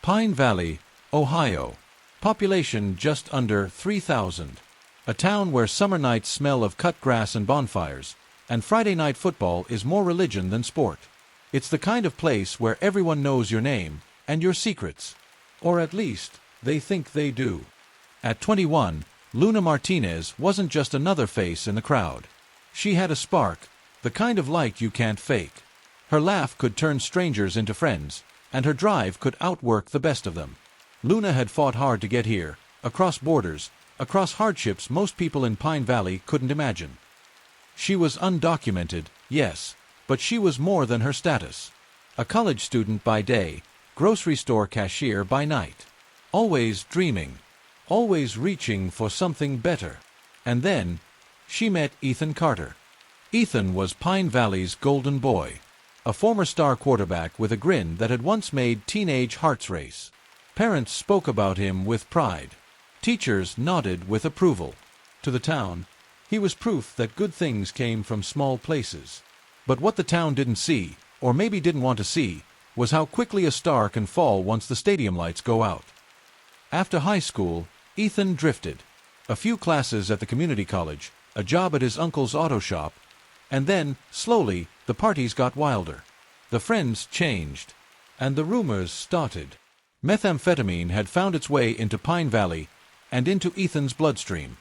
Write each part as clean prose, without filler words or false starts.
Pine Valley, Ohio. Population just under 3,000. A town where summer nights smell of cut grass and bonfires, and Friday night football is more religion than sport. It's the kind of place where everyone knows your name and your secrets. Or at least, they think they do. At 21, Luna Martinez wasn't just another face in the crowd. She had a spark, the kind of light you can't fake. Her laugh could turn strangers into friends, and her drive could outwork the best of them. Luna had fought hard to get here, across borders, across hardships most people in Pine Valley couldn't imagine. She was undocumented, yes, but she was more than her status. A college student by day, grocery store cashier by night. Always dreaming, always reaching for something better. And then, she met Ethan Carter. Ethan was Pine Valley's golden boy, a former star quarterback with a grin that had once made teenage hearts race. Parents spoke about him with pride. Teachers nodded with approval. To the town, he was proof that good things came from small places. But what the town didn't see, or maybe didn't want to see, was how quickly a star can fall once the stadium lights go out. After high school, Ethan drifted. A few classes at the community college, a job at his uncle's auto shop, and then, slowly, the parties got wilder. The friends changed, and the rumors started. Methamphetamine had found its way into Pine Valley and into Ethan's bloodstream.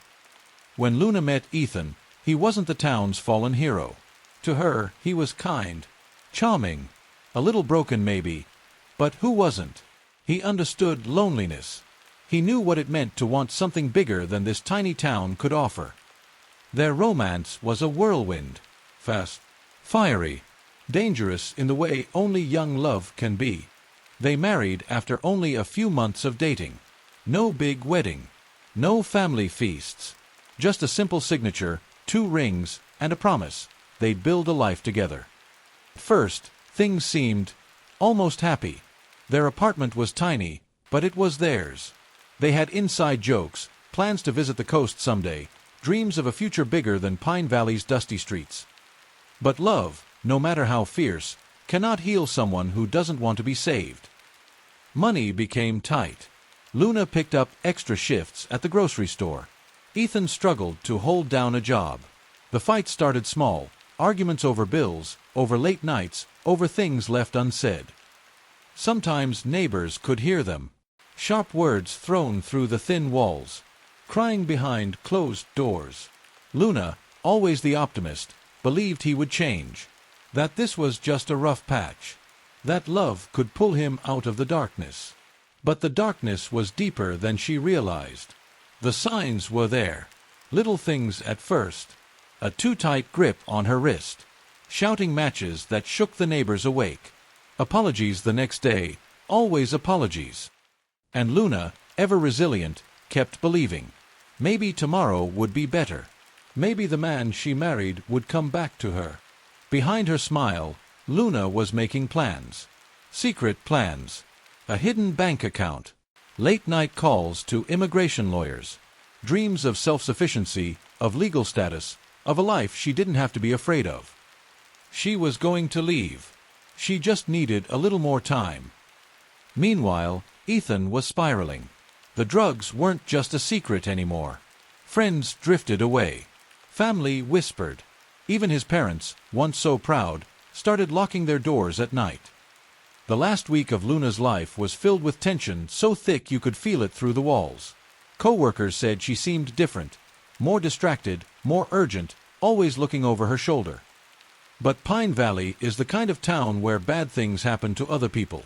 When Luna met Ethan, he wasn't the town's fallen hero. To her, he was kind, charming, a little broken maybe, but who wasn't? He understood loneliness. He knew what it meant to want something bigger than this tiny town could offer. Their romance was a whirlwind, fast, fiery, dangerous in the way only young love can be. They married after only a few months of dating. No big wedding, no family feasts, just a simple signature, 2 rings, and a promise they'd build a life together. First, things seemed almost happy. Their apartment was tiny, but it was theirs. They had inside jokes, plans to visit the coast someday, dreams of a future bigger than Pine Valley's dusty streets. But love, no matter how fierce, cannot heal someone who doesn't want to be saved. Money became tight. Luna picked up extra shifts at the grocery store. Ethan struggled to hold down a job. The fight started small, arguments over bills, over late nights, over things left unsaid. Sometimes neighbors could hear them. Sharp words thrown through the thin walls. Crying behind closed doors. Luna, always the optimist, believed he would change. That this was just a rough patch. That love could pull him out of the darkness. But the darkness was deeper than she realized. The signs were there. Little things at first. A too tight grip on her wrist. Shouting matches that shook the neighbors awake. Apologies the next day, always apologies. And Luna, ever resilient, kept believing. Maybe tomorrow would be better. Maybe the man she married would come back to her. Behind her smile, Luna was making plans. Secret plans. A hidden bank account. Late-night calls to immigration lawyers. Dreams of self-sufficiency, of legal status, of a life she didn't have to be afraid of. She was going to leave. She just needed a little more time. Meanwhile, Ethan was spiraling. The drugs weren't just a secret anymore. Friends drifted away. Family whispered. Even his parents, once so proud, started locking their doors at night. The last week of Luna's life was filled with tension so thick you could feel it through the walls. Co-workers said she seemed different, more distracted, more urgent, always looking over her shoulder. But Pine Valley is the kind of town where bad things happen to other people.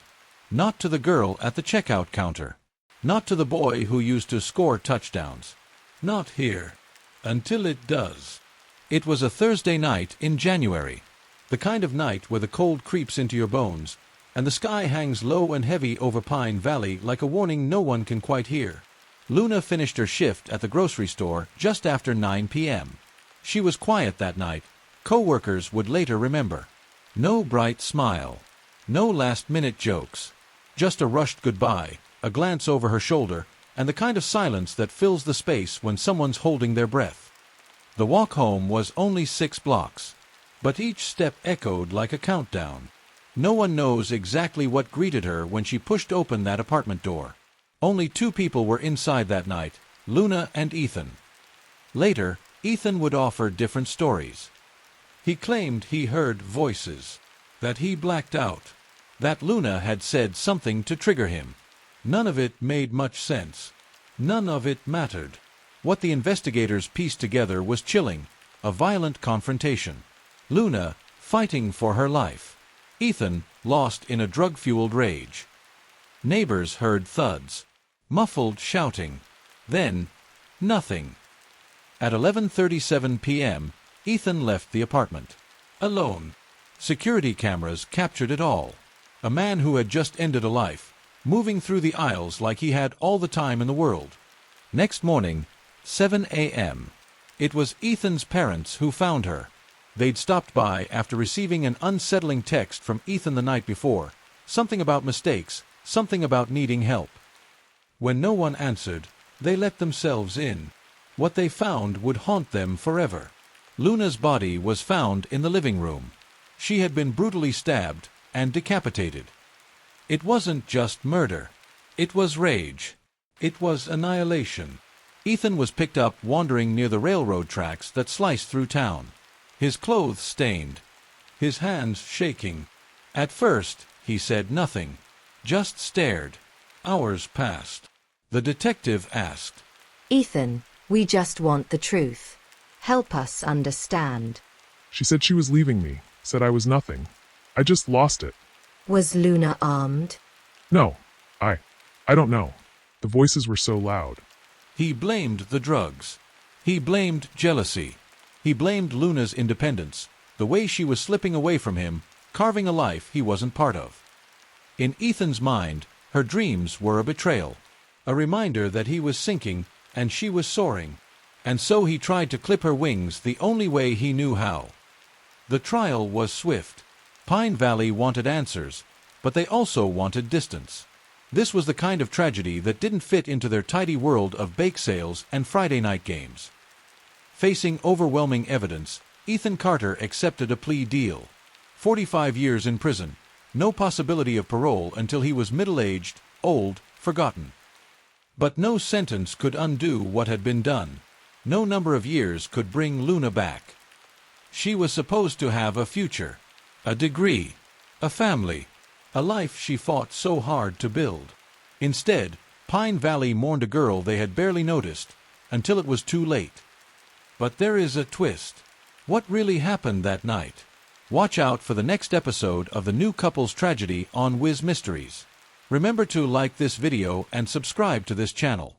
Not to the girl at the checkout counter. Not to the boy who used to score touchdowns. Not here. Until it does. It was a Thursday night in January. The kind of night where the cold creeps into your bones, and the sky hangs low and heavy over Pine Valley like a warning no one can quite hear. Luna finished her shift at the grocery store just after 9 p.m. She was quiet that night. Co-workers would later remember. No bright smile. No last-minute jokes. Just a rushed goodbye, a glance over her shoulder, and the kind of silence that fills the space when someone's holding their breath. The walk home was only 6 blocks, but each step echoed like a countdown. No one knows exactly what greeted her when she pushed open that apartment door. Only two people were inside that night, Luna and Ethan. Later, Ethan would offer different stories. He claimed he heard voices, that he blacked out, that Luna had said something to trigger him. None of it made much sense. None of it mattered. What the investigators pieced together was chilling, a violent confrontation. Luna, fighting for her life. Ethan, lost in a drug-fueled rage. Neighbors heard thuds. Muffled shouting. Then, nothing. At 11:37 p.m., Ethan left the apartment. Alone. Security cameras captured it all. A man who had just ended a life, moving through the aisles like he had all the time in the world. Next morning, 7 a.m. It was Ethan's parents who found her. They'd stopped by after receiving an unsettling text from Ethan the night before, something about mistakes, something about needing help. When no one answered, they let themselves in. What they found would haunt them forever. Luna's body was found in the living room. She had been brutally stabbed and decapitated. It wasn't just murder. It was rage. It was annihilation. Ethan was picked up wandering near the railroad tracks that sliced through town. His clothes stained. His hands shaking. At first, he said nothing. Just stared. Hours passed. The detective asked, Ethan, we just want the truth. Help us understand. She said she was leaving me, said I was nothing. I just lost it. Was Luna armed? No, I don't know. The voices were so loud. He blamed the drugs. He blamed jealousy. He blamed Luna's independence, the way she was slipping away from him, carving a life he wasn't part of. In Ethan's mind, her dreams were a betrayal, a reminder that he was sinking and she was soaring, and so he tried to clip her wings the only way he knew how. The trial was swift. Pine Valley wanted answers, but they also wanted distance. This was the kind of tragedy that didn't fit into their tidy world of bake sales and Friday night games. Facing overwhelming evidence, Ethan Carter accepted a plea deal. 45 years in prison, no possibility of parole until he was middle-aged, old, forgotten. But no sentence could undo what had been done. No number of years could bring Luna back. She was supposed to have a future, a degree, a family, a life she fought so hard to build. Instead, Pine Valley mourned a girl they had barely noticed, until it was too late. But there is a twist. What really happened that night? Watch out for the next episode of the new couple's tragedy on Wiz Mysteries. Remember to like this video and subscribe to this channel.